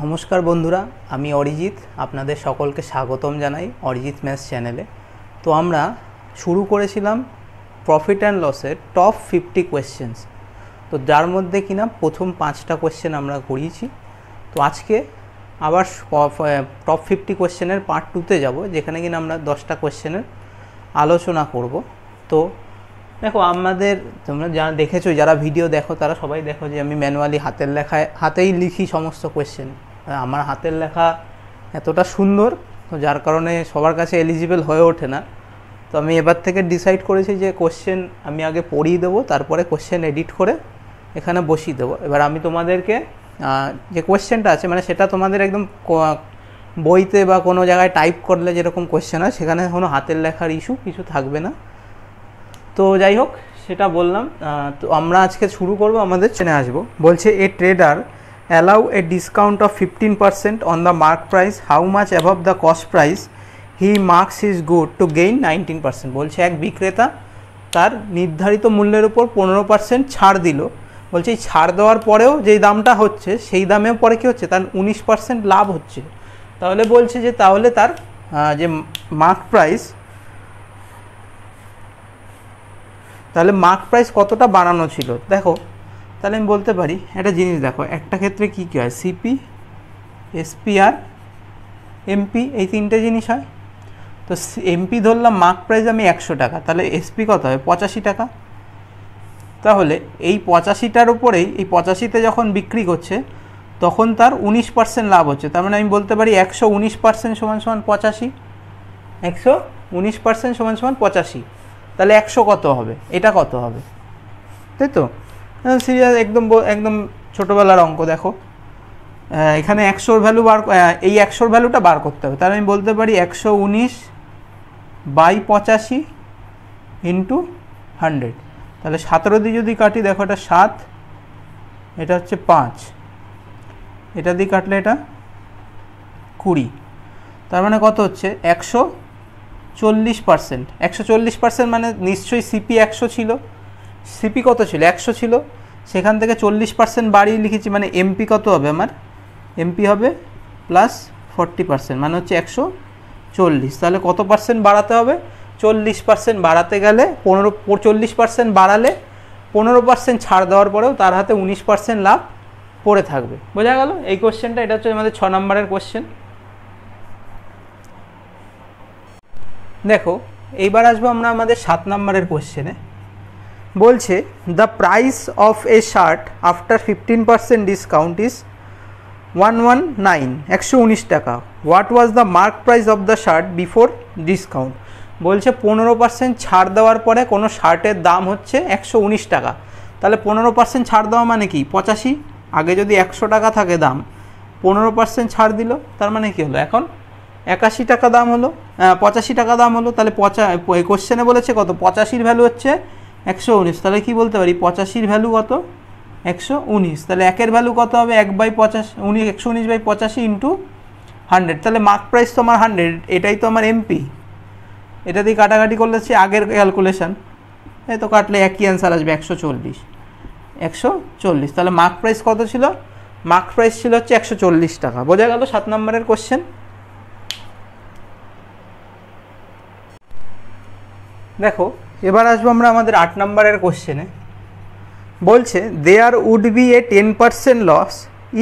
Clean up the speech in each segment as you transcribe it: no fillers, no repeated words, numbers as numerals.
নমস্কার বন্ধুরা, আমি অরিজিৎ আপনাদের সকলকে স্বাগতম জানাই অরিজিৎ ম্যাথস চ্যানেলে। তো আমরা শুরু করেছিলাম প্রফিট অ্যান্ড লসের টপ 50 কোয়েশ্চেন্স, তো যার মধ্যে কিনা প্রথম 5টা কোয়েশ্চেন আমরা করিয়েছি। তো আজকে আবার টপ 50 কোয়েশ্চেনের পার্ট 2তে যাব, যেখানে কিনা আমরা 10টা কোয়েশ্চেনের আলোচনা করব। তো দেখো, আমাদের তোমরা যারা দেখেছো, যারা ভিডিও দেখো তারা সবাই দেখো যে আমি ম্যানুয়ালি হাতেই লিখি সমস্ত কোয়েশ্চেন। আমার হাতের লেখা এতটা সুন্দর, তো যার কারণে সবার কাছে এলিজিবল হয়ে ওঠে না। তো আমি এবার থেকে ডিসাইড করেছি যে কোয়েশ্চেন আমি আগে পড়িয়ে দেবো, তারপরে কোয়েশ্চেন এডিট করে এখানে বসিয়ে দেবো। এবার আমি তোমাদেরকে যে কোয়েশ্চেনটা আছে, মানে সেটা তোমাদের একদম বইতে বা কোনো জায়গায় টাইপ করলে যেরকম কোয়েশ্চেন হয়, সেখানে কোনো হাতের লেখার ইস্যু কিছু থাকবে না। তো যাই হোক, সেটা বললাম। তো আমরা আজকে শুরু করব, আমাদের চেনে আসবো। বলছে এ tedder allow A discount of 15% on the mark price, how much above the cost price he marks his good to gain 19%। বলছে এক বিক্রেতা তার নির্ধারিত মূল্যের উপর 15% ছাড় দিল। বলছে এই ছাড় দেওয়ার পরেও যেই দামটা হচ্ছে সেই দামেও পরে কী হচ্ছে, তার 19% লাভ হচ্ছে। তাহলে বলছে যে তাহলে তার যে মার্ক প্রাইস কতটা বাড়ানো ছিল। দেখো, তাহলে আমি বলতে পারি একটা জিনিস। দেখো, একটা ক্ষেত্রে কী কী হয়, সিপি, এসপি আর এমপি, এই তিনটে জিনিস হয়। তো এমপি ধরলাম মার্ক প্রাইস আমি 100 টাকা, তাহলে এসপি কত হবে, 85 টাকা। তাহলে এই 85টার উপরেই, এই 85তে যখন বিক্রি করছে তখন তার 19% লাভ হচ্ছে। তার মানে আমি বলতে পারি 119% সমান 85, 119% সমান 85। তাহলে 100 কত হবে, এটা কত হবে, তাই তো? সিরিয়াস একদম ছোটোবেলার অঙ্ক। দেখো, এখানে 100-র ভ্যালু এই 100-র ভ্যালুটা বার করতে হবে। তাহলে আমি বলতে পারি 119/85 ইন্টু 100। তাহলে 17 দিয়ে যদি কাটি, দেখো এটা 7, এটা হচ্ছে 5, এটা দিয়ে কাটলে এটা 20। তার মানে কত হচ্ছে, 140%। 140% মানে নিশ্চয়ই সিপি 100 ছিল। সিপি কত ছিল, 100 ছিল। সেখান থেকে 40% বাড়িয়ে লিখেছি, মানে এমপি কত হবে, আমার এমপি হবে প্লাস 40%, মানে হচ্ছে 140। তাহলে কত পার্সেন্ট বাড়াতে হবে, 40% বাড়াতে গেলে 40% বাড়ালে 15% ছাড় দেওয়ার পরেও তার হাতে 19% লাভ পড়ে থাকবে। বোঝা গেল এই কোশ্চেনটা? এটা হচ্ছে আমাদের 6 নম্বরের কোশ্চেন। দেখো, এইবার আসবো আমরা আমাদের 7 নম্বরের কোশ্চেনে। বলছে the price of A shirt after 15% discount is 119 টাকা। What was the mark price of the shirt before discount. বলছে 15% ছাড় দেওয়ার পরে কোনো শার্টের দাম হচ্ছে 119 টাকা। তাহলে 15% ছাড় দেওয়া মানে কি, 85। আগে যদি 100 টাকা থাকে দাম, 15% ছাড় দিল, তার মানে কি হলো, এখন 81 টাকা দাম হলো, 85 টাকা দাম হলো। তাহলে এই কোশ্চেনে বলেছে কত, 85-র ভ্যালু হচ্ছে 119। তাহলে কি বলতে পারি, 85-র ভ্যালু কত, 119। তাহলে একের ভ্যালু কত হবে, 119/85 ইন্টু 100। তাহলে মার্ক প্রাইস তো আমার 100, এটাই তো আমার এমপি। এটা দিয়ে কাটাকাটি করলে হচ্ছে আগের ক্যালকুলেশান, এই তো কাটলে একই অ্যান্সার আসবে, 140। তাহলে মার্ক প্রাইস কত ছিল, মার্ক প্রাইস ছিল হচ্ছে 140 টাকা। বোঝা গেল 7 নম্বরের কোশ্চেন। দেখো, এবার আসবো আমরা আমাদের 8 নম্বরের কোশ্চেনে। বলছে there would be a 10% loss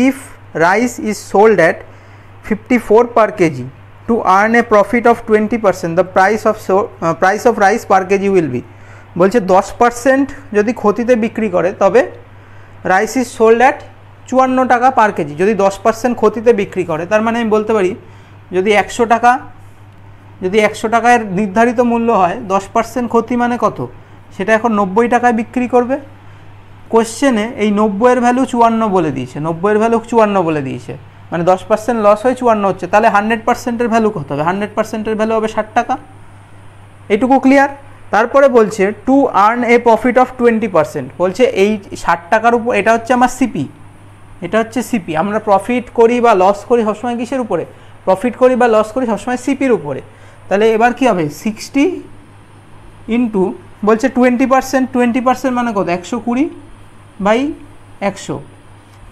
if rice is sold at 54 per kg to earn a profit of 20%, the price of rice per kg will be. বলছে 10% যদি ক্ষতিতে বিক্রি করে, তবে রাইস ইজ সোল্ড অ্যাট 54 টাকা পার কেজি। যদি 10% ক্ষতিতে বিক্রি করে, তার মানে আমি বলতে পারি যদি 100 টাকার নির্ধারিত মূল্য হয়, 10% ক্ষতি মানে কত, সেটা এখন 90 টাকায় বিক্রি করবে। কোশ্চেনে এই 90-এর ভ্যালু 54 বলে দিয়েছে, 90-এর ভ্যালু 54 বলে দিয়েছে, মানে 10% লস হয়ে 54 হচ্ছে। তাহলে 100%-এর ভ্যালু কত হবে, 100%-এর ভ্যালু হবে 60 টাকা। এইটুকু ক্লিয়ার? তারপরে বলছে two earn a profit of 20%। বলছে এই 60 টাকার উপর, এটা হচ্ছে আমার সিপি, এটা হচ্ছে সিপি। আমরা প্রফিট করি বা লস করি সবসময় কিসের উপরে, প্রফিট করি বা লস করি সবসময় সিপির উপরে। তাহলে এবার কি হবে, 60 ইন্টু, বলছে 20% মানে কত, 120/100।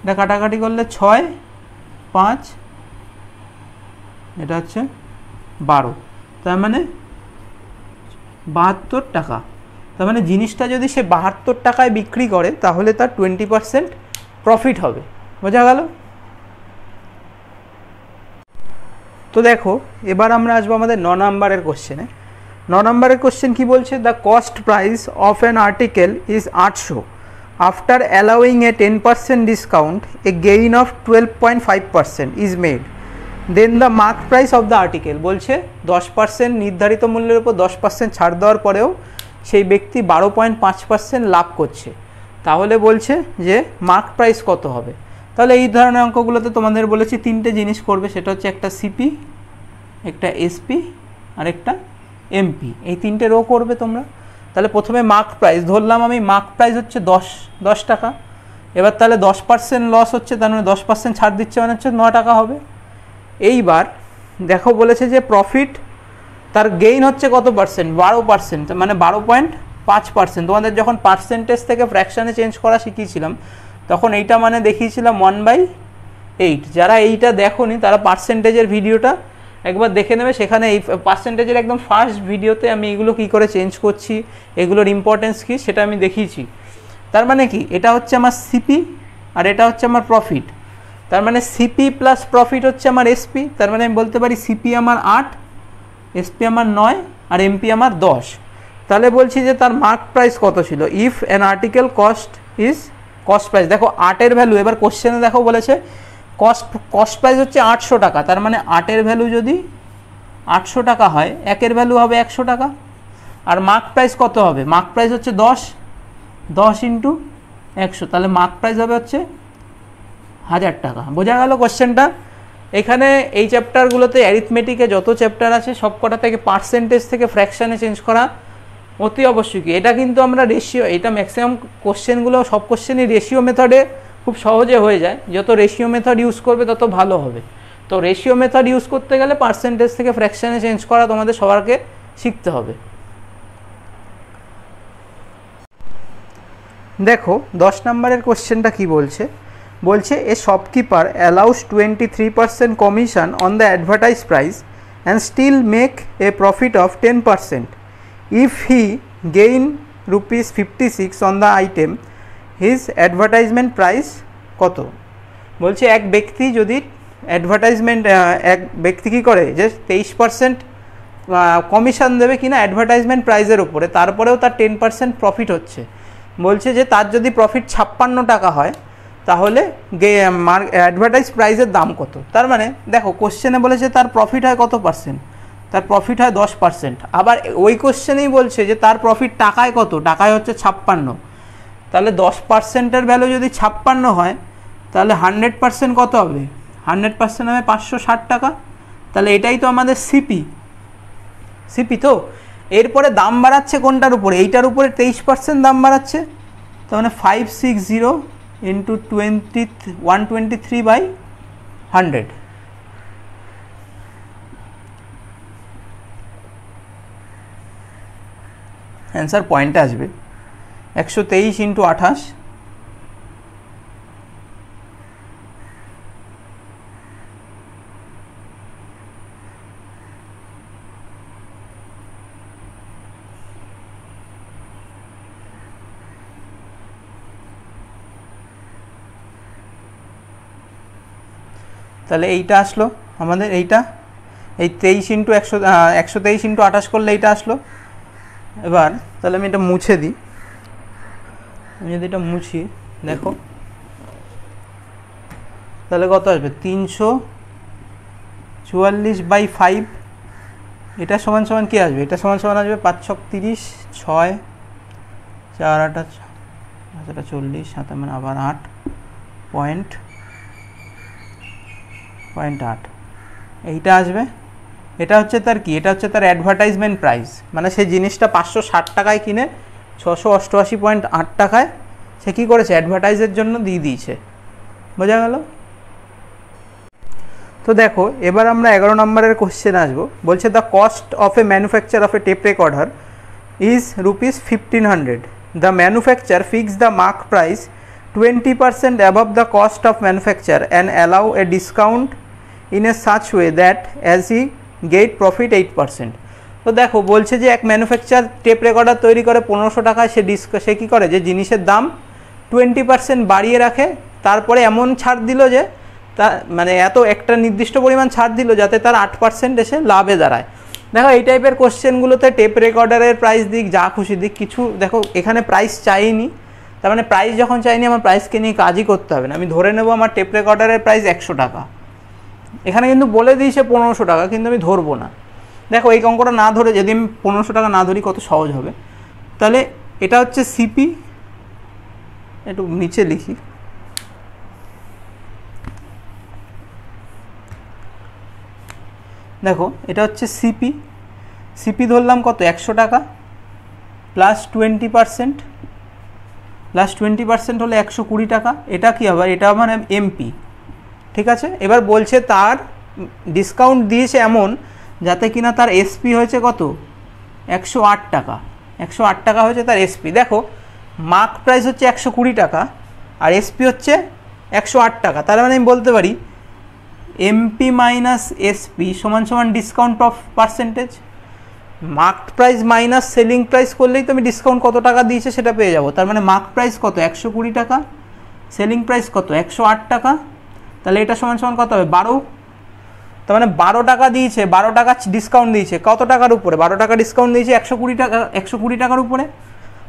এটা কাটাকাটি করলে 6 5, এটা হচ্ছে 12, তার মানে 72 টাকা। তার মানে জিনিসটা যদি সে 72 টাকায় বিক্রি করে তাহলে তার 20% প্রফিট হবে। বোঝা গেল? তো দেখো এবার আমরা আসবো আমাদের 9 নম্বরের কোশ্চেনে। 9 নম্বরের কোশ্চেন কি বলছে? The cost price of an article is 800, after allowing a 10% discount a gain of 12.5% is made, then the mark price of the article. বলছে 10% নির্ধারিত মূল্যের উপর 10% ছাড় দেওয়ার পরেও সেই ব্যক্তি 12.5% লাভ করছে, তাহলে বলছে যে মার্ক প্রাইস কত হবে। তাহলে এই ধরনের অঙ্কগুলোতে তোমাদের বলেছি 3টে জিনিস করবে, সেটা হচ্ছে একটা সিপি, একটা এসপি আর একটা এমপি, এই 3টে রো করবে তোমরা। তাহলে প্রথমে মার্ক প্রাইস ধরলাম আমি, মার্ক প্রাইস হচ্ছে 10 টাকা। এবার তাহলে 10% লস হচ্ছে, তার মানে 10% ছাড় দিচ্ছে, মানে হচ্ছে 9 টাকা হবে। এইবার দেখো বলেছে যে প্রফিট, তার গেইন হচ্ছে কত পার্সেন্ট? 12%, মানে 12.5%। তোমাদের যখন পার্সেন্টেজ থেকে ফ্র্যাকশানে চেঞ্জ করা শিখিয়েছিলাম তখন এইটা মানে দেখিয়েছিলাম 1/8। যারা এইটা দেখোনি তারা পার্সেন্টেজের ভিডিওটা একবার দেখে নেবে, সেখানে এই পার্সেন্টেজের একদম ফার্স্ট ভিডিওতে আমি এগুলো কী করে চেঞ্জ করছি, এগুলোর ইম্পর্টেন্স কী সেটা আমি দেখিয়েছি। তার মানে কি, এটা হচ্ছে আমার সিপি আর এটা হচ্ছে আমার প্রফিট। তার মানে সিপি প্লাস প্রফিট হচ্ছে আমার এসপি। তার মানে আমি বলতে পারি সিপি আমার 8, এসপি আমার 9 আর এমপি আমার 10। তাহলে বলছি যে তার মার্ক প্রাইস কত ছিল? If an article cost is cost price, দেখো 8-এর ভ্যালু, এবার কোশ্চেনে দেখো বলেছে কস্ট প্রাইস হচ্ছে 800 টাকা। তার মানে 8-এর ভ্যালু যদি 800 টাকা হয়, 1-এর ভ্যালু হবে 100 টাকা। আর মার্ক প্রাইস কত হবে? মার্ক প্রাইস হচ্ছে 10 ইন্টু 100, তাহলে মার্ক প্রাইস হবে হচ্ছে 1000 টাকা। বোঝা গেল কোশ্চেনটা? এখানে এই চ্যাপ্টারগুলোতে অ্যারিথমেটিকে যত চ্যাপ্টার আছে সব কটা থেকে পার্সেন্টেজ থেকে ফ্র্যাকশানে চেঞ্জ করা অতি অবশ্যই। কি এটা কিন্তু আমরা রেশিও, এটা ম্যাক্সিমাম কোশ্চেনগুলো সব কোশ্চেনই রেশিও মেথডে খুব সহজে হয়ে যায়। যত রেশিও মেথড ইউজ করবে তত ভালো হবে। তো রেশিও মেথড ইউজ করতে গেলে পার্সেন্টেজ থেকে ফ্র্যাকশানে চেঞ্জ করা তোমাদের সবারকে শিখতে হবে। দেখো 10 নম্বরের কোশ্চেনটা কি বলছে? বলছে a shopkeeper allows 23% commission on the advertise price and still make a profit of 10%। If he gain ₹56 on the item, his advertisement price কত? বলছে এক ব্যক্তি যদি এক ব্যক্তি কী করে যে 23% কমিশন দেবে কিনা অ্যাডভার্টাইজমেন্ট প্রাইসের উপরে, তারপরেও তার 10% প্রফিট হচ্ছে। বলছে যে তার যদি প্রফিট 56 টাকা হয় তাহলে অ্যাডভার্টাইজ প্রাইসের দাম কত? তার মানে দেখো কোশ্চেনে বলেছে তার প্রফিট হয় কত পার্সেন্ট? তার প্রফিট হয় 10%। আবার ওই কোশ্চেনেই বলছে যে তার প্রফিট টাকায় কত? টাকায় হচ্ছে 56। তাহলে 10%-এর ভ্যালু যদি 56 হয় তাহলে 100% কত হবে? 100% হবে 560 টাকা। তাহলে এটাই তো আমাদের সিপি। তো এরপরে দাম বাড়াচ্ছে কোনটার উপরে? এইটার উপরে 23% দাম বাড়াচ্ছে। তার মানে 560 ইন্টু 123/100। অ্যান্সার পয়েন্টে আসবে 123 ইন্টু 28। তাহলে এইটা আসলো আমাদের, এইটা এই 23 ইন্টু 123 ইন্টু 28 করলে এইটা আসলো। এবার তাহলে আমি এটা মুছে দিই। আমি যদি এটা মুছি, দেখো তাহলে কত আসবে? 344/5। এটা সমান সমান কী আসবে? এটা সমান সমান আসবে 5 × 30, 6, 4 × 8 = 40, 7 মানে আবার 8.8 এইটা আসবে। এটা হচ্ছে তার কি? এটা হচ্ছে তার অ্যাডভার্টাইজমেন্ট প্রাইস, মানে সেই জিনিসটা 560 টাকায় কিনে 688.8 টাকায় সে কী করেছে? অ্যাডভার্টাইজের জন্য দিয়ে দিয়েছে। বোঝা গেল? তো দেখো এবার আমরা 11 নম্বরের কোশ্চেন আসবো। বলছে the cost of a manufacture of a tape recorder is ₹1500। The manufacture fix the mark price 20% above the cost of manufacture and allow a discount in a such way that as he get profit 8%. তো দেখো বলছে যে এক manufacture tape recorder তৈরি করে 1500 টাকায়, সে কী করে যে জিনিসের দাম 20% বাড়িয়ে রাখে, তারপরে এমন ছাড় দিল যে তা মানে এত একটা নির্দিষ্ট পরিমাণ ছাড় দিল যাতে তার 8% এসে লাভে দাঁড়ায়। দেখো এই টাইপের কোশ্চেনগুলোতে টেপ রেকর্ডারের প্রাইস দিক যা খুশি দিক, কিছু দেখো এখানে প্রাইস চাইনি, তার মানে প্রাইস যখন চাইনি আমার প্রাইসকে নিয়ে কাজই করতে হবে না। আমি ধরে নেব আমার টেপ রেকর্ডারের প্রাইস 100 টাকা, এখানে কিন্তু বলে দিয়েছে 1500 টাকা, কিন্তু আমি ধরবো না। দেখো এই অঙ্কটা না ধরে যদি আমি 1500 টাকা না ধরি কত সহজ হবে। তাহলে এটা হচ্ছে সিপি, একটু নিচে লিখি, দেখো এটা হচ্ছে সিপি, সিপি ধরলাম কত 100 টাকা প্লাস 20%, প্লাস 20% হলে 120 টাকা। এটা কি হবে, এটা আমার এমপি, ঠিক আছে। এবার বলছে তার ডিসকাউন্ট দিয়েছে এমন যাতে কিনা তার এসপি হয়েছে কত 108 টাকা, 108 টাকা হয়েছে তার এসপি। দেখো মার্ক প্রাইস হচ্ছে 120 টাকা আর এসপি হচ্ছে 108 টাকা, তার মানে আমি বলতে পারি এমপি মাইনাস এসপি সমান সমান discount percentage. Mark price minus selling price করলেই তো আমি ডিসকাউন্ট কত টাকা দিয়েছে সেটা পেয়ে যাব। তার মানে মার্ক প্রাইস কত 120 টাকা, সেলিং প্রাইস কত 108 টাকা, তাহলে এটা সমান সমান কত হবে 12। তার মানে 12 টাকা দিয়েছে, 12 টাকা ডিসকাউন্ট দিয়েছে কত টাকার উপরে, 12 টাকা ডিসকাউন্ট দিয়েছে 120 টাকা, 120 টাকার উপরে।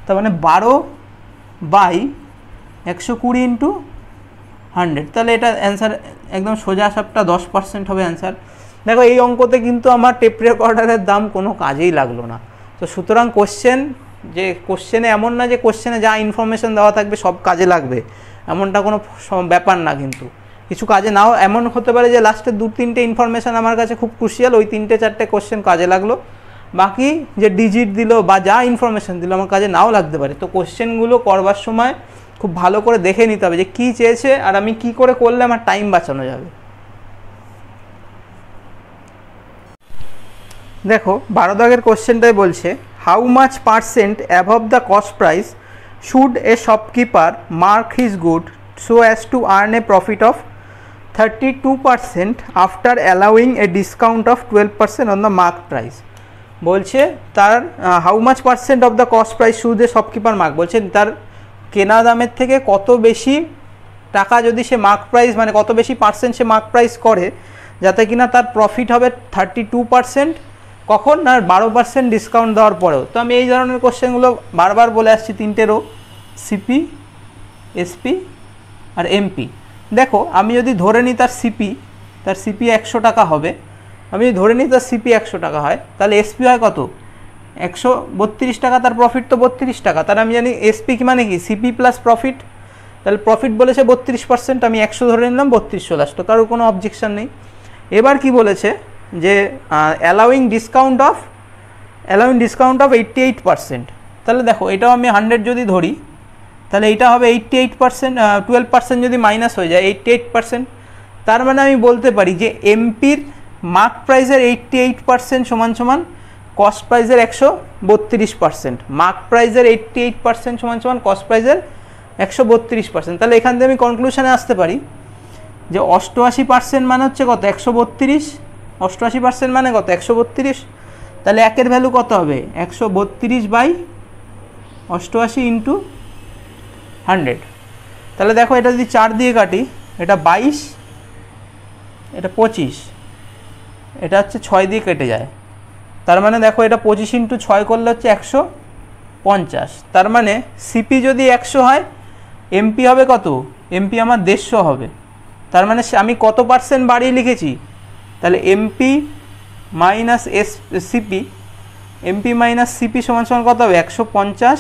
তার মানে 12/120 ইন্টু 100, তাহলে এটা অ্যান্সার একদম সোজা সাপটা 10% হবে অ্যান্সার। দেখো এই অঙ্কতে কিন্তু আমার টেপ রেকর্ডারের দাম কোনো কাজেই লাগলো না। তো সুতরাং কোশ্চেনে এমন না যে কোশ্চেনে যা ইনফরমেশান দেওয়া থাকবে সব কাজে লাগবে, এমনটা কোনো ব্যাপার না। কিন্তু কিছু কাজে নাও, এমন হতে পারে যে লাস্টের 2-3টে ইনফরমেশান আমার কাছে খুব ক্রুশিয়াল, ওই 3-4টে কোশ্চেন কাজে লাগলো, বাকি যে ডিজিট দিল বা যা ইনফরমেশান দিল আমার কাজে নাও লাগতে পারে। তো কোশ্চেনগুলো করবার সময় খুব ভালো করে দেখে নিতে হবে যে কী চেয়েছে আর আমি কি করে করলে আমার টাইম বাঁচানো যাবে। দেখো 12 দাগের কোশ্চেনটাই বলছে how much percent above the cost price should A shopkeeper mark his good so as to earn a profit of 32% after allowing A discount of 12% on the mark price. বলছে তার how much percent of the cost price should A shopkeeper mark, বলছে তার কেনা দামের থেকে কত বেশি টাকা যদি সে মার্ক প্রাইস মানে কত বেশি পার্সেন্ট সে মার্ক প্রাইস করে যাতে কিনা তার প্রফিট হবে 32%, কখন না 12% ডিসকাউন্ট দেওয়ার পরেও। তো আমি এই ধরনের কোশ্চেনগুলো বারবার বলে আসছি, 3টে রো সিপি, এসপি আর এমপি। দেখো আমি যদি ধরে নিই তার সিপি 100 টাকা হবে, আমি যদি ধরে নিই তার সিপি 100 টাকা হয়, তাহলে এসপি হয় কত 132 টাকা, তার প্রফিট তো 32 টাকা। তাহলে আমি জানি এসপি কি মানে কি সিপি প্লাস প্রফিট, তাহলে প্রফিট বলেছে 32%, আমি 100 ধরে নিলাম, 32 চলে আসতো, কারোর কোনো অবজেকশন নেই। এবার কি বলেছে যে অ্যালাউইং ডিসকাউন্ট অফ 88%, তাহলে দেখো এটাও আমি 100 যদি ধরি তাহলে এটা হবে 88%, 12% যদি মাইনাস হয়ে যায় 88%। তার মানে আমি বলতে পারি যে এমপির মার্ক প্রাইসের 88% সমান সমান কস্ট প্রাইসের 132%, মার্ক প্রাইসের 88% সমান সমান কস্ট প্রাইসের 132%। তাহলে এখান থেকে আমি কনক্লুশনে আসতে পারি যে 88% মানে হচ্ছে কত 132, 88% মানে কত 132, তাহলে একের ভ্যালু কত হবে 132/88 ইন্টু 100। তাহলে দেখো এটা যদি 4 দিয়ে কাটি, এটা 22, এটা 25, এটা হচ্ছে 6 দিয়ে কেটে যায়, তার মানে দেখো এটা 25 ইন্টু 6 করলে হচ্ছে 150। তার মানে সিপি যদি 100 হয় এমপি হবে কত, এমপি আমার 150 হবে। তার মানে আমি কত পার্সেন্ট বাড়িয়ে লিখেছি, তাহলে এমপি মাইনাস সিপি সমান সমান কত হবে 150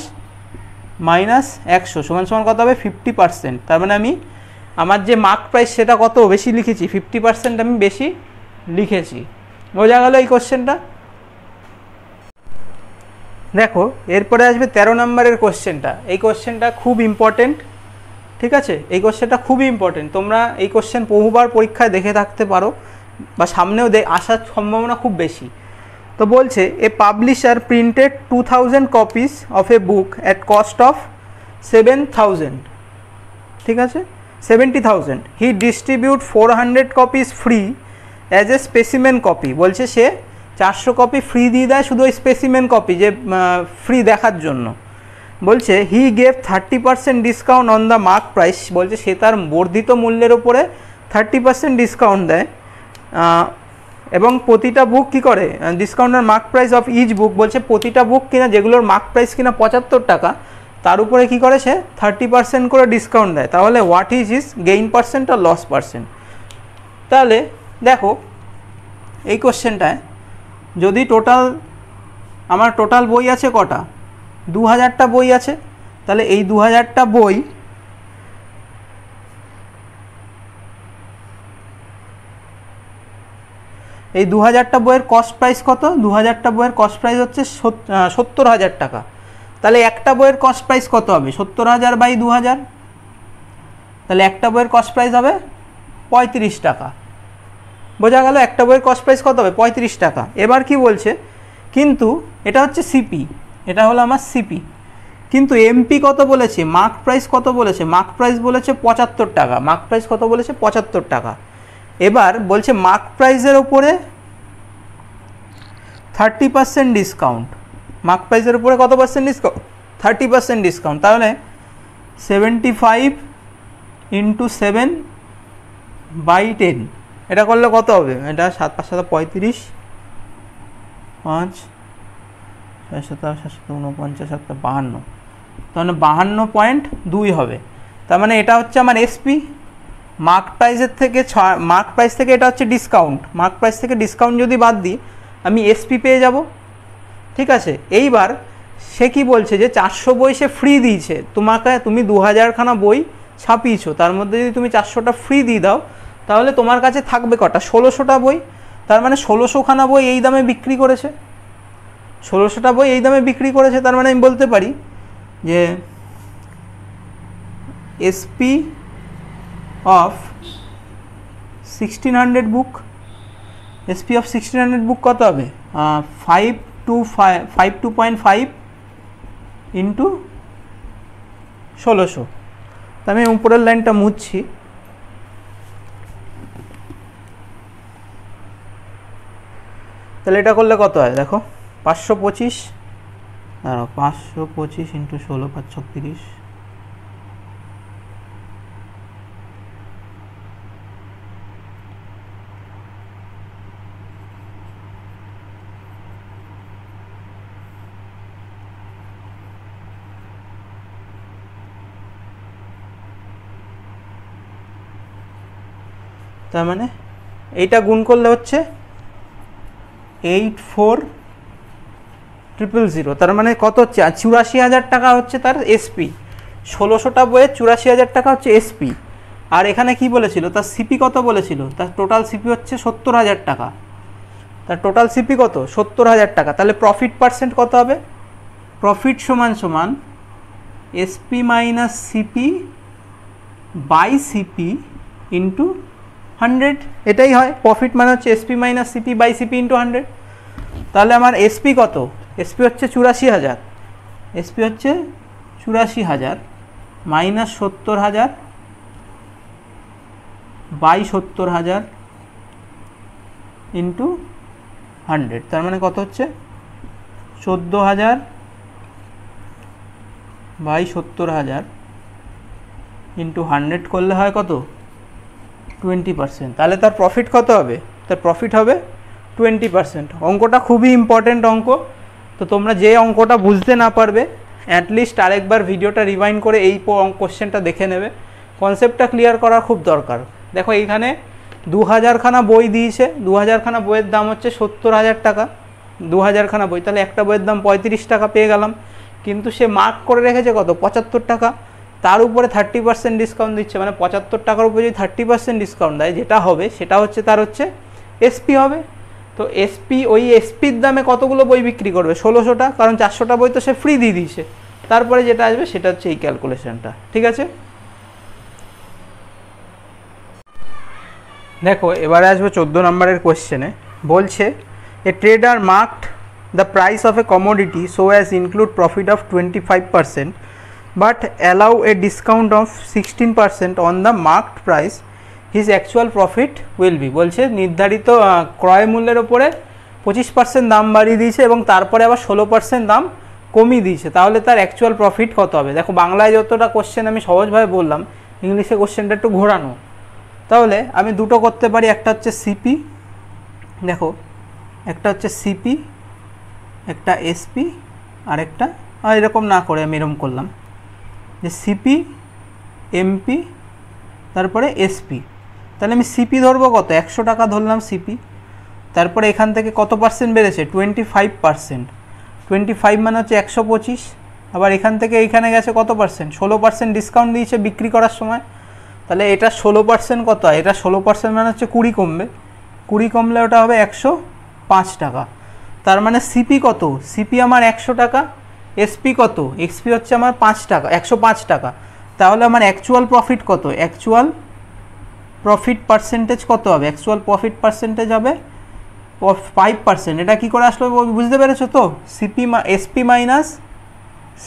মাইনাস 100 সমান সমান কত হবে 50%। তার মানে আমি আমার যে মার্ক প্রাইস সেটা কত বেশি লিখেছি, 50% আমি বেশি লিখেছি। বোঝা গেল এই কোশ্চেনটা। দেখো এরপরে আসবে 13 নম্বরের কোশ্চেনটা। এই কোশ্চেনটা খুব ইম্পর্টেন্ট, ঠিক আছে, এই কোশ্চেনটা খুবই ইম্পর্টেন্ট। তোমরা এই কোশ্চেন বহুবার পরীক্ষায় দেখে থাকতে পারো বা সামনেও আসার সম্ভাবনা খুব বেশি। তো বলছে a publisher printed 2000 copies of a book at cost of 7000 ঠিক আছে 70,000 he distribute 400 copies free as a specimen copy, বলছে সে 400 কপি ফ্রি দিয়ে দেয় শুধু ওই স্পেসিমেন কপি যে ফ্রি দেখার জন্য। বলছে he gave 30% discount on the mark price, বলছে সে তার বর্ধিত মূল্যের ওপরে 30% ডিসকাউন্ট দেয় এবং প্রতিটা বুক কী করে ডিসকাউন্টের মার্ক প্রাইস অফ ইচ বুক, বলছে প্রতিটা বুক কিনা যেগুলোর মার্ক প্রাইস কিনা 75 টাকা তার উপরে কী করে সে 30% করে ডিসকাউন্ট দেয়। তাহলে what is is gain percent আর লস পার্সেন্ট। তাহলে দেখো এই কোশ্চেনটায় যদি আমার টোটাল বই আছে কটা, 2000টা বই আছে, তাহলে এই 2000টা বই এই 2000টা বইয়ের কস্ট প্রাইস কত, 2000টা বইয়ের কস্ট প্রাইস হচ্ছে 70,000 টাকা। তাহলে একটা বইয়ের কস্ট প্রাইস কত হবে 70,000 বাই 2000, তাহলে একটা বইয়ের কস্ট প্রাইস হবে 35 টাকা। বোঝা গেল একটা বইয়ের কস্ট প্রাইস কত হবে 35 টাকা। এবার কি বলছে, কিন্তু এটা হচ্ছে সিপি, এটা হলো আমার সিপি, কিন্তু এমপি কত বলেছে, মার্ক প্রাইস কত বলেছে, মার্ক প্রাইস বলেছে 75 টাকা, মার্ক প্রাইস কত বলেছে 75 টাকা। এবার বলছে মার্ক প্রাইসের ওপরে 30% ডিসকাউন্ট, মার্ক প্রাইসের উপরে কত পার্সেন্ট ডিসকাউন্ট 30% ডিসকাউন্ট, তাহলে 75 × 7 বাই 10, এটা করলে কত হবে, এটা 7 5 7 35 5 6 7 8 7 49 7 52, তাহলে 52.2 হবে। তার মানে এটা হচ্ছে আমার এসপি, মার্ক প্রাইসের থেকে মার্ক প্রাইস থেকে এটা হচ্ছে ডিসকাউন্ট, মার্ক প্রাইস থেকে ডিসকাউন্ট যদি বাদ দিই আমি এসপি পেয়ে যাব। ঠিক আছে, এইবার সে কি বলছে যে 400 বই সে ফ্রি দিয়েছে, তুমি 2000খানা বই ছাপিয়েছো, তার মধ্যে যদি তুমি 400টা ফ্রি দিয়ে দাও তাহলে তোমার কাছে থাকবে কটা 1600টা বই, তার মানে 1600খানা বই এই দামে বিক্রি করেছে, 1600টা বই এই দামে বিক্রি করেছে। তার মানে আমি বলতে পারি যে SP of 1600 book, SP of 1600 বুক কত হবে 52.5 ইন্টু 1600। তো আমি উপরের লাইনটা মুছছি, তাহলে এটা করলে কত হয় দেখো 525, 525 ইন্টু 16 5 36, তার মানে এইটা গুণ করলে হচ্ছে 84,000, তার মানে কত হচ্ছে 84,000 টাকা হচ্ছে তার এসপি, 1600টা বইয়ের 84,000 টাকা হচ্ছে এসপি। আর এখানে কি বলেছিল তার সিপি কত বলেছিল, তার টোটাল সিপি হচ্ছে 70,000 টাকা, তার টোটাল সিপি কত 70,000 টাকা। তাহলে প্রফিট পার্সেন্ট কত হবে, প্রফিট সমান সমান SP minus CP by CP into 100, এটাই হয় প্রফিট মানে হচ্ছে SP minus CP by CP into 100। তাহলে আমার এসপি কত, এসপি হচ্ছে 84,000, এসপি হচ্ছে 84,000 মাইনাস 70,000 বাই 70,000 ইন্টু 100, তার মানে কত হচ্ছে 14,000 বাই 70,000 ইন্টু 100 করলে হয় কত 20%। তাহলে তার প্রফিট কত হবে, তার প্রফিট হবে 20%। অঙ্কটা খুবই ইম্পর্টেন্ট অঙ্ক, তো তোমরা যে অঙ্কটা বুঝতে না পারবে অ্যাটলিস্ট আরেকবার ভিডিওটা রিভাইন্ড করে এই কোশ্চেনটা দেখে নেবে, কনসেপ্টটা ক্লিয়ার করা খুব দরকার। দেখো এইখানে 2000খানা বই দিয়েছে, 2000খানা বইয়ের দাম হচ্ছে 70,000 টাকা, 2000খানা বই, তাহলে একটা বইয়ের দাম 35 টাকা পেয়ে গেলাম, কিন্তু সে মার্ক করে রেখেছে কত 75 টাকা, তার উপরে 30% ডিসকাউন্ট দিচ্ছে, মানে 75 টাকার উপরে যদি 30% ডিসকাউন্ট দেয় যেটা হবে সেটা হচ্ছে তার হচ্ছে এসপি হবে। তো এসপি ওই এসপির দামে কতগুলো বই বিক্রি করবে 1600টা, কারণ 400টা বই তো সে ফ্রি দিয়ে দিয়েছে, তারপরে যেটা আসবে সেটা হচ্ছে এই ক্যালকুলেশনটা। ঠিক আছে, দেখো এবারে আসবে 14 নম্বরের কোয়েশ্চেনে। বলছে এ tedder marked the price of A commodity so as include profit of 25% but allow A discount of 16% on the marked price, his actual profit will be. বলছে নির্ধারিত ক্রয় মূল্যের ওপরে 25% দাম বাড়িয়ে দিয়েছে এবং তারপরে আবার 16% দাম কমিয়ে দিয়েছে, তাহলে তার অ্যাকচুয়াল প্রফিট কত হবে। দেখো বাংলায় যতটা কোশ্চেন আমি সহজভাবে বললাম, ইংলিশে কোশ্চেনটা একটু ঘোরানো। তাহলে আমি দুটো করতে পারি, একটা হচ্ছে সিপি, দেখো একটা হচ্ছে সিপি, একটা এসপি, আর একটা এরকম না করে আমি এরকম করলাম যে সিপি, এমপি, তারপরে এসপি। তাহলে আমি সিপি ধরবো কত, 100 টাকা ধরলাম সিপি। তারপরে এখান থেকে কত পার্সেন্ট বেড়েছে, 25%। 25 মানে হচ্ছে 125। আবার এখান থেকে এইখানে গেছে কত পার্সেন্ট, 16% ডিসকাউন্ট দিয়েছে বিক্রি করার সময়। তাহলে এটা 16% কত হয়, এটা 16% মানে হচ্ছে 20 কমবে, 20 কমলে ওটা হবে 105 টাকা। তার মানে সিপি কত, সিপি আমার 100 টাকা, এসপি কত, এসপি হচ্ছে আমার 5 টাকা, 105 টাকা। তাহলে আমার অ্যাকচুয়াল প্রফিট কত, অ্যাকচুয়াল প্রফিট পার্সেন্টেজ কত হবে, অ্যাকচুয়াল প্রফিট পার্সেন্টেজ হবে 5%। এটা কি করে আসলো বুঝতে পেরেছো তো, সিপি এসপি মাইনাস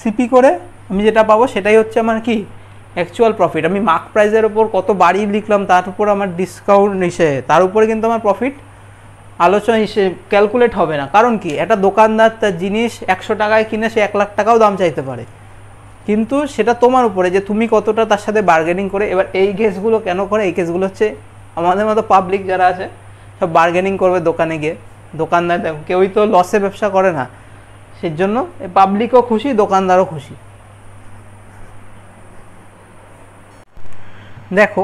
সিপি করে আমি যেটা পাবো সেটাই হচ্ছে আমার কি অ্যাকচুয়াল প্রফিট। আমি মার্ক প্রাইসের ওপর কত বাড়িয়ে লিখলাম তার উপর আমার ডিসকাউন্ট হিসেবে, তার উপরে কিন্তু আমার প্রফিট আলোচনা হিসেবে ক্যালকুলেট হবে না। কারণ কি, একটা দোকানদার তার জিনিস 100 টাকায় কিনে সে 1 লাখ টাকাও দাম চাইতে পারে, কিন্তু সেটা তোমার উপরে যে তুমি কতটা তার সাথে বার্গেনিং করে। এবার এই কেসগুলো কেন করে, এই কেসগুলো হচ্ছে আমাদের মতো পাবলিক যারা আছে সব বার্গেনিং করবে দোকানে গিয়ে। দোকানদার দেখো কেউই তো লসে ব্যবসা করে না, সেই জন্য পাবলিকও খুশি, দোকানদারও খুশি। দেখো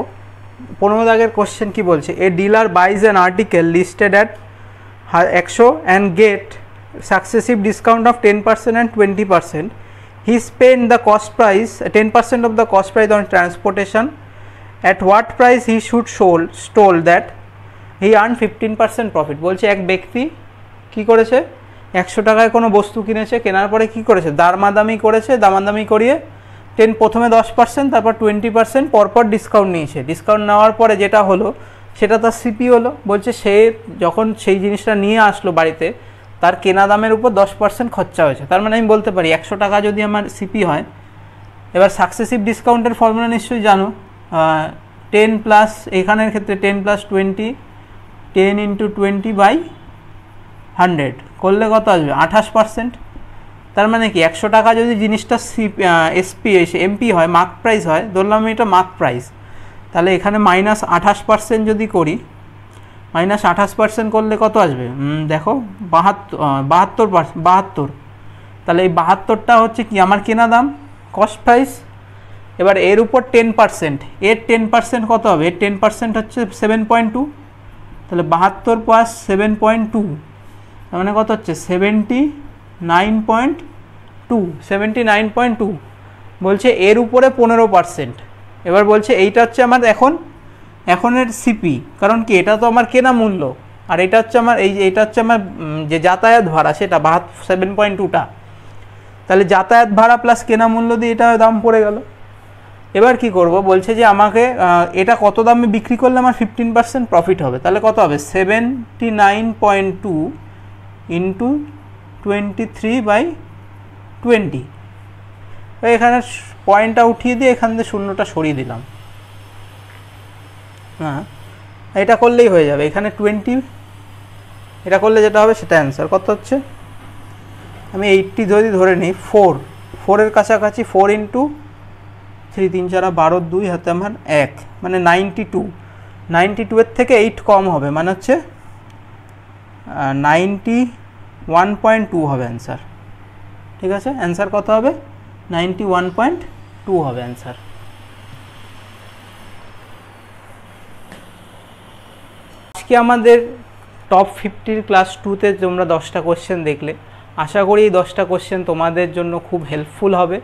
15 দাগের কোশ্চেন কি বলছে, a dealer buys an article listed at 100 and get successive discount of 10% and 20%. He spent the cost price 10% of the cost price on transportation. At what price he should stole that he earned 15% profit. বলছে এক ব্যক্তি কি করেছে, 100 টাকায় কোনো বস্তু কিনেছে, কেনার পরে কি করেছে, দামাদামি করেছে, দামাদামি করিয়ে প্রথমে 10% তারপর 20% পরপর ডিসকাউন্ট নিয়েছে। ডিসকাউন্ট নেওয়ার পরে যেটা হলো সেটা তার সিপি হলো। বলছে সে যখন সেই জিনিসটা নিয়ে আসলো বাড়িতে, তার কেনা দামের উপর 10% খরচা হয়েছে। তার মানে আমি বলতে পারি 100 টাকা যদি আমার সিপি হয়, এবার সাকসেসিভ ডিসকাউন্টের ফর্মুলা নিশ্চয়ই জানো, 10 প্লাস এখানের ক্ষেত্রে 10 প্লাস 20, 10 ইন্টু 20/100 করলে কত আসবে, 28%। তার মানে কি 100 টাকা যদি জিনিসটা এসপি এমপি হয়, মার্ক প্রাইস হয়, ধরলাম এটা মার্ক প্রাইস, তাহলে এখানে -28% যদি করি, -28% করলে কত আসবে, দেখো 72। তাহলে এই 72টা হচ্ছে কি আমার কেনা দাম, কস্ট প্রাইস। এবার এর উপর 10%, এর 10% কত হবে, এর 10% হচ্ছে 7.2। তাহলে 72 প্লাস 7.2 তার মানে কত হচ্ছে 79.2। বলছে এর উপরে 15%। এবার বলছে এইটা হচ্ছে আমার এখনের সিপি, কারণ কি এটা তো আমার কেনা মূল্য, আর এটা হচ্ছে আমার এইটা হচ্ছে আমার যে যাতায়াত ভাড়া, সেটা 7.2টা। তাহলে যাতায়াত ভাড়া প্লাস কেনা মূল্য দিয়ে এটা দাম পড়ে গেল। এবার কি করব, বলছে যে আমাকে এটা কত দামে বিক্রি করলে আমার 15% প্রফিট হবে। তাহলে কত হবে, 79.2 ইন্টু 23/20। এখানে পয়েন্টটা উঠিয়ে দিয়ে এখান থেকে শূন্যটা সরিয়ে দিলাম। হ্যাঁ, এটা করলেই হয়ে যাবে। এখানে 20, এটা করলে যেটা হবে সেটা অ্যান্সার কত হচ্ছে, আমি 80 যদি ধরে নিই, 4-এর কাছাকাছি, 4 ইন্টু 3, 3 4 12, 2 হাতে আমার 1, মানে 92 এর থেকে 8 কম হবে, মানে হচ্ছে 91.2 হবে অ্যান্সার। ঠিক আছে, অ্যান্সার কত হবে, 91.2 হবে অ্যান্সার। আজকে আমাদের টপ 50 ক্লাস 2তে তোমরা 10টা কোশ্চেন দেখলে। আশা করি এই 10টা কোশ্চেন তোমাদের জন্য খুব হেল্পফুল হবে।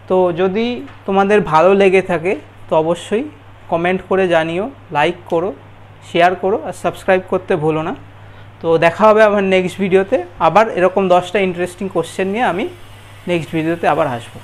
তো যদি তোমাদের ভালো লেগে থাকে তো অবশ্যই কমেন্ট করে জানিও, লাইক করো, শেয়ার করো, আর সাবস্ক্রাইব করতে ভুলো না। তো দেখা হবে আবার নেক্সট ভিডিওতে। আবার এরকম 10টা ইন্টারেস্টিং কোশ্চেন নিয়ে আমি নেক্সট ভিডিওতে আবার আসবো।